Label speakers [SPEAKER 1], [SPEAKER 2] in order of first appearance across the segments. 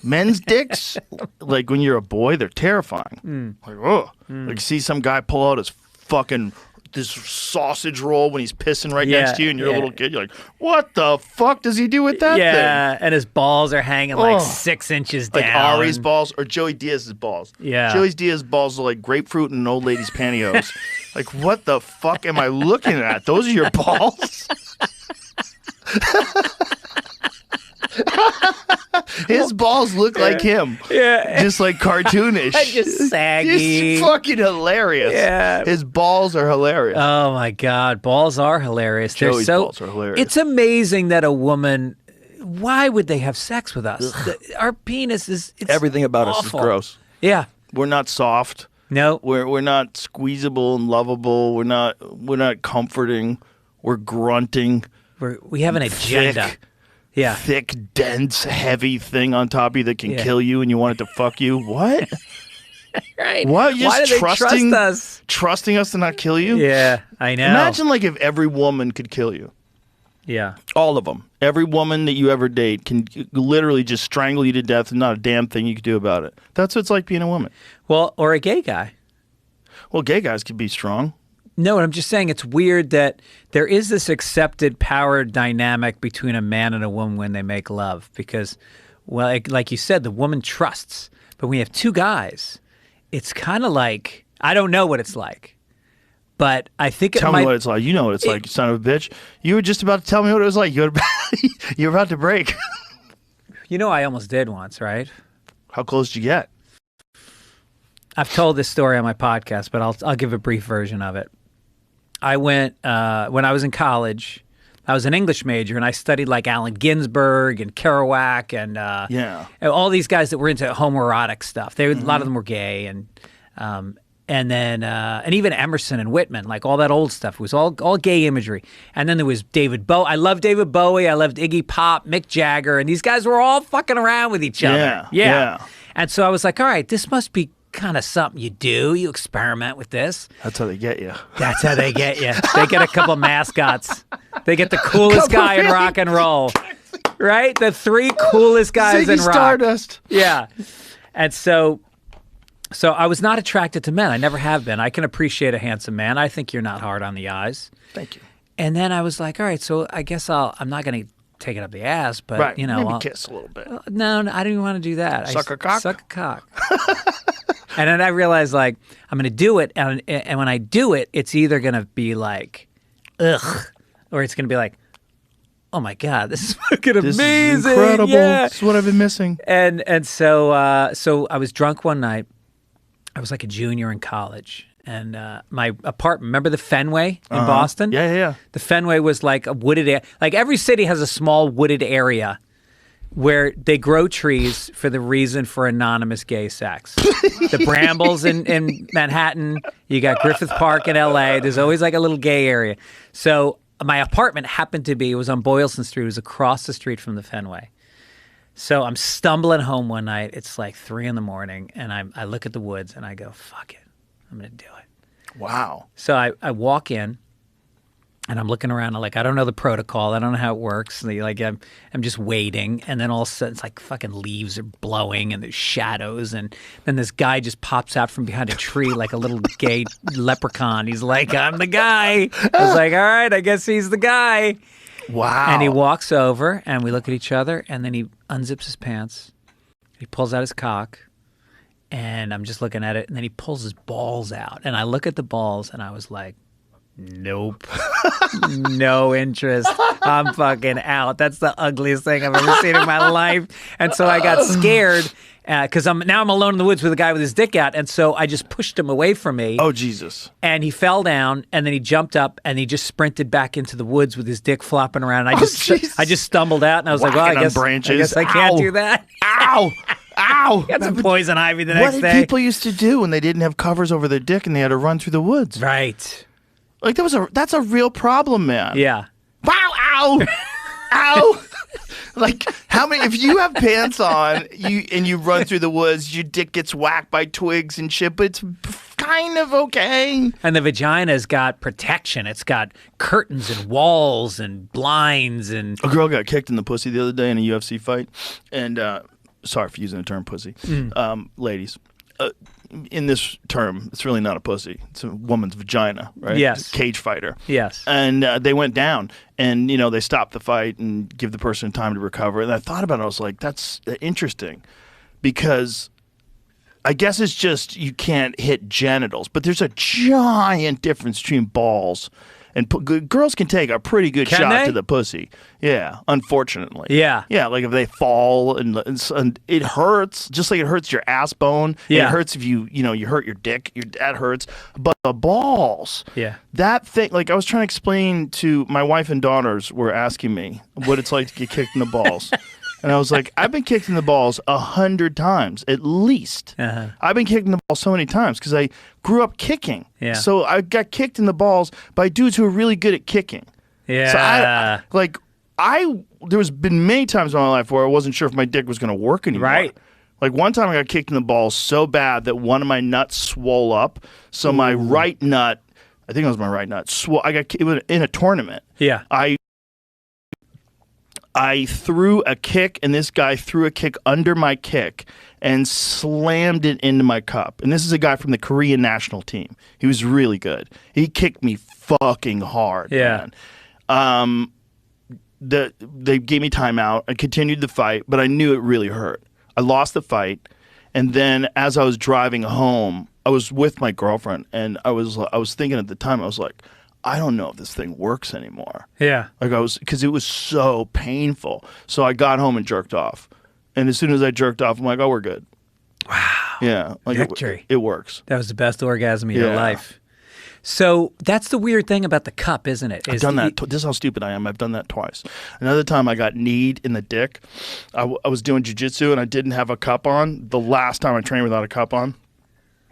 [SPEAKER 1] Men's dicks, like when you're a boy, they're terrifying. Like, oh, like see some guy pull out his fucking this sausage roll when he's pissing right next to you, and you're a little kid. You're like, what the fuck does he do with that thing?
[SPEAKER 2] Yeah, and his balls are hanging like 6 inches down.
[SPEAKER 1] Like Ari's balls or Joey Diaz's balls.
[SPEAKER 2] Yeah,
[SPEAKER 1] Joey Diaz's balls are like grapefruit and an old lady's pantyhose. Like, what the fuck am I looking at? Those are your balls? His balls look like him. Yeah. Just like cartoonish.
[SPEAKER 2] Just saggy.
[SPEAKER 1] It's fucking hilarious.
[SPEAKER 2] Yeah.
[SPEAKER 1] His balls are hilarious.
[SPEAKER 2] Oh my God. Balls are hilarious.
[SPEAKER 1] Joey's balls are hilarious.
[SPEAKER 2] It's amazing that a woman, why would they have sex with us? Our penis is
[SPEAKER 1] everything about
[SPEAKER 2] awful.
[SPEAKER 1] us is gross.
[SPEAKER 2] Yeah.
[SPEAKER 1] We're not soft.
[SPEAKER 2] No.
[SPEAKER 1] We're not squeezable and lovable. We're not comforting. We're grunting.
[SPEAKER 2] We have an agenda.
[SPEAKER 1] Thick, dense, heavy thing on top of you that can kill you, and you want it to fuck you. What?
[SPEAKER 2] Right.
[SPEAKER 1] What? You're
[SPEAKER 2] Why
[SPEAKER 1] just
[SPEAKER 2] do they trust us?
[SPEAKER 1] Trusting us to not kill you?
[SPEAKER 2] Yeah, I know.
[SPEAKER 1] Imagine like if every woman could kill you.
[SPEAKER 2] Yeah.
[SPEAKER 1] All of them. Every woman that you ever date can literally just strangle you to death and not a damn thing you could do about it. That's what it's like being a woman.
[SPEAKER 2] Well, or a gay guy.
[SPEAKER 1] Well, gay guys can be strong.
[SPEAKER 2] No, I'm just saying it's weird that there is this accepted power dynamic between a man and a woman when they make love because, well, like you said, the woman trusts. But when you have two guys, it's kind of like, I don't know what it's like, but I think
[SPEAKER 1] Tell me what it's like. You know what it's like, you son of a bitch. You were just about to tell me what it was like. You're about to break.
[SPEAKER 2] You know, I almost did once, right?
[SPEAKER 1] How close did you get?
[SPEAKER 2] I've told this story on my podcast, but I'll give a brief version of it. I went, when I was in college, I was an English major, and I studied like Allen Ginsberg and Kerouac and all these guys that were into homoerotic stuff. A lot of them were gay, and even Emerson and Whitman, like all that old stuff. It was all gay imagery. And then there was David Bowie. I loved David Bowie. I loved Iggy Pop, Mick Jagger, and these guys were all fucking around with each other. Yeah. And so I was like, all right, this must be kind of something you do. You experiment with this.
[SPEAKER 1] That's how they get you.
[SPEAKER 2] That's how they get you. They get a couple mascots. They get the coolest guy in rock and roll. Right? The three coolest guys in rock.
[SPEAKER 1] Stardust.
[SPEAKER 2] Yeah. And so I was not attracted to men. I never have been. I can appreciate a handsome man. I think you're not hard on the eyes.
[SPEAKER 1] Thank you.
[SPEAKER 2] And then I was like, all right, so I guess I'm not going to take it up the ass, but you know,
[SPEAKER 1] maybe kiss a little bit.
[SPEAKER 2] No, I didn't even want to do that.
[SPEAKER 1] Suck a cock?
[SPEAKER 2] Suck a cock. And then I realized, like, I'm going to do it, and when I do it, it's either going to be like, ugh, or it's going to be like, oh my God, this is fucking amazing.
[SPEAKER 1] This is incredible.
[SPEAKER 2] Yeah.
[SPEAKER 1] This is what I've been missing.
[SPEAKER 2] And so I was drunk one night. I was like a junior in college. And my apartment, remember the Fenway in Boston?
[SPEAKER 1] Yeah.
[SPEAKER 2] The Fenway was like a wooded area. Like every city has a small wooded area where they grow trees for the reason for anonymous gay sex. The Brambles in Manhattan. You got Griffith Park in L.A. There's always like a little gay area. So my apartment happened to be, it was on Boylston Street. It was across the street from the Fenway. So I'm stumbling home one night. It's like 3 a.m. and I look at the woods and I go, fuck it. I'm going to do it.
[SPEAKER 1] Wow.
[SPEAKER 2] So I walk in and I'm looking around. I'm like, I don't know the protocol. I don't know how it works. Like I'm just waiting. And then all of a sudden it's like fucking leaves are blowing and there's shadows. And then this guy just pops out from behind a tree like a little gay leprechaun. He's like, I'm the guy. I was like, all right, I guess he's the guy.
[SPEAKER 1] Wow.
[SPEAKER 2] And he walks over and we look at each other and then he unzips his pants. He pulls out his cock. And I'm just looking at it, and then he pulls his balls out. And I look at the balls, and I was like, nope. No interest. I'm fucking out. That's the ugliest thing I've ever seen in my life. And so I got scared, because now I'm alone in the woods with a guy with his dick out. And so I just pushed him away from me.
[SPEAKER 1] Oh, Jesus.
[SPEAKER 2] And he fell down, and then he jumped up, and he just sprinted back into the woods with his dick flopping around. And I just stumbled out, and I was like, well, I guess I can't do that.
[SPEAKER 1] Ow! Ow!
[SPEAKER 2] Got some poison ivy the next day.
[SPEAKER 1] What did people used to do when they didn't have covers over their dick and they had to run through the woods?
[SPEAKER 2] Right.
[SPEAKER 1] Like that's a real problem, man.
[SPEAKER 2] Yeah.
[SPEAKER 1] Wow! Ow! Ow! Like how many? If you have pants on, you run through the woods, your dick gets whacked by twigs and shit, but it's kind of okay.
[SPEAKER 2] And the vagina's got protection. It's got curtains and walls and blinds and.
[SPEAKER 1] A girl got kicked in the pussy the other day in a UFC fight, and sorry for using the term pussy, ladies. In this term, it's really not a pussy. It's a woman's vagina, right?
[SPEAKER 2] Yes.
[SPEAKER 1] Cage fighter.
[SPEAKER 2] Yes.
[SPEAKER 1] And they went down, and they stopped the fight and give the person time to recover. And I thought about it. I was like, that's interesting, because I guess it's just you can't hit genitals, but there's a giant difference between balls. And girls can take a pretty good shot to the pussy. Yeah, unfortunately.
[SPEAKER 2] Yeah.
[SPEAKER 1] Yeah, like if they fall and it hurts, just like it hurts your ass bone.
[SPEAKER 2] Yeah.
[SPEAKER 1] It hurts if you hurt your dick. That hurts. But the balls.
[SPEAKER 2] Yeah.
[SPEAKER 1] That thing, like I was trying to explain to my wife and daughters were asking me what it's like to get kicked in the balls. And I was like, I've been kicked in the balls 100 times, at least. I've been kicked in the balls so many times because I grew up kicking.
[SPEAKER 2] Yeah.
[SPEAKER 1] So I got kicked in the balls by dudes who are really good at kicking.
[SPEAKER 2] Yeah.
[SPEAKER 1] So there was been many times in my life where I wasn't sure if my dick was going to work anymore.
[SPEAKER 2] Right.
[SPEAKER 1] Like one time I got kicked in the balls so bad that one of my nuts swole up. So my right nut, I think it was my right nut, it was in a tournament.
[SPEAKER 2] Yeah.
[SPEAKER 1] I threw a kick, and this guy threw a kick under my kick and slammed it into my cup. And this is a guy from the Korean national team. He was really good. He kicked me fucking hard, man. They gave me timeout. I continued the fight, but I knew it really hurt. I lost the fight, and then as I was driving home, I was with my girlfriend, and I was thinking at the time, I was like, I don't know if this thing works anymore.
[SPEAKER 2] Yeah.
[SPEAKER 1] Because it was so painful. So I got home and jerked off. And as soon as I jerked off, I'm like, oh, we're good.
[SPEAKER 2] Wow.
[SPEAKER 1] Yeah. Like
[SPEAKER 2] Victory.
[SPEAKER 1] It works.
[SPEAKER 2] That was the best orgasm of your life. So that's the weird thing about the cup, isn't it?
[SPEAKER 1] I've done that. This is how stupid I am. I've done that twice. Another time I got kneed in the dick. I was doing jiu-jitsu and I didn't have a cup on. The last time I trained without a cup on.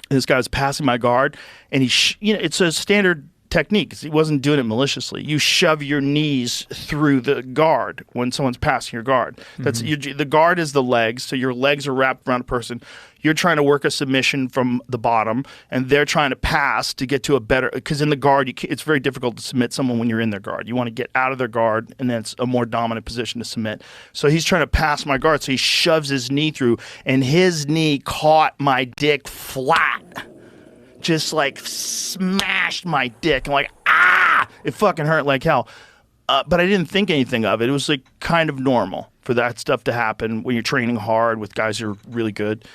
[SPEAKER 1] This guy was passing my guard, and it's a standard technique. He wasn't doing it maliciously. You shove your knees through the guard when someone's passing your guard. That's the guard is the legs, so your legs are wrapped around a person. You're trying to work a submission from the bottom, and they're trying to pass to get to a better. Because in the guard, it's very difficult to submit someone when you're in their guard. You want to get out of their guard, and then it's a more dominant position to submit. So he's trying to pass my guard, so he shoves his knee through, and his knee caught my dick flat. Just like smashed my dick. I'm like, it fucking hurt like hell. But I didn't think anything of it. It was like kind of normal for that stuff to happen when you're training hard with guys who are really good.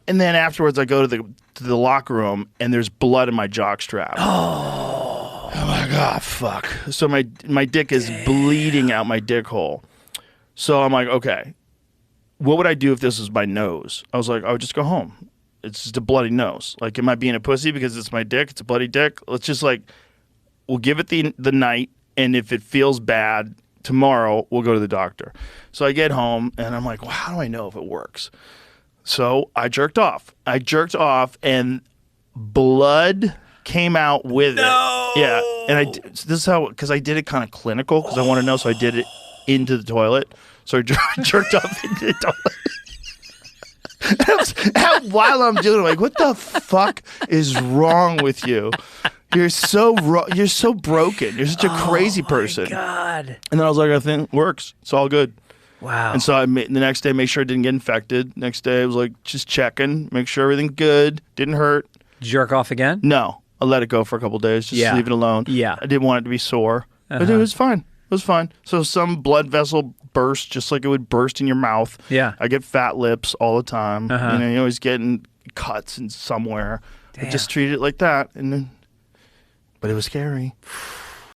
[SPEAKER 1] And then afterwards, I go to the locker room and there's blood in my jockstrap. Oh my God, fuck. So my dick is bleeding out my dick hole. So I'm like, okay, what would I do if this was my nose? I was like, I would just go home. It's just a bloody nose. Like, am I being a pussy because it's my dick? It's a bloody dick. Let's just we'll give it the night, and if it feels bad tomorrow, we'll go to the doctor. So I get home, and I'm like, well, how do I know if it works? So I jerked off. And blood came out with it. Yeah, and this is how, because I did it kind of clinical, because I want to know, so I did it into the toilet. So I jerked off into the toilet. While I'm doing it, I'm like, what the fuck is wrong with you? You're so broken. You're such a crazy person.
[SPEAKER 2] Oh, my God.
[SPEAKER 1] And then I was like, I think it works. It's all good.
[SPEAKER 2] Wow.
[SPEAKER 1] And so the next day, make sure it didn't get infected. Next day, I was like, just checking, make sure everything's good. Didn't hurt.
[SPEAKER 2] Jerk off again?
[SPEAKER 1] No. I let it go for a couple days. Just leave it alone.
[SPEAKER 2] Yeah.
[SPEAKER 1] I didn't want it to be sore. But it was fine. It was fine. So some blood vessel burst just like it would burst in your mouth.
[SPEAKER 2] Yeah.
[SPEAKER 1] I get fat lips all the time. You're always getting cuts in somewhere.
[SPEAKER 2] Damn.
[SPEAKER 1] I just treated it like that. But it was scary.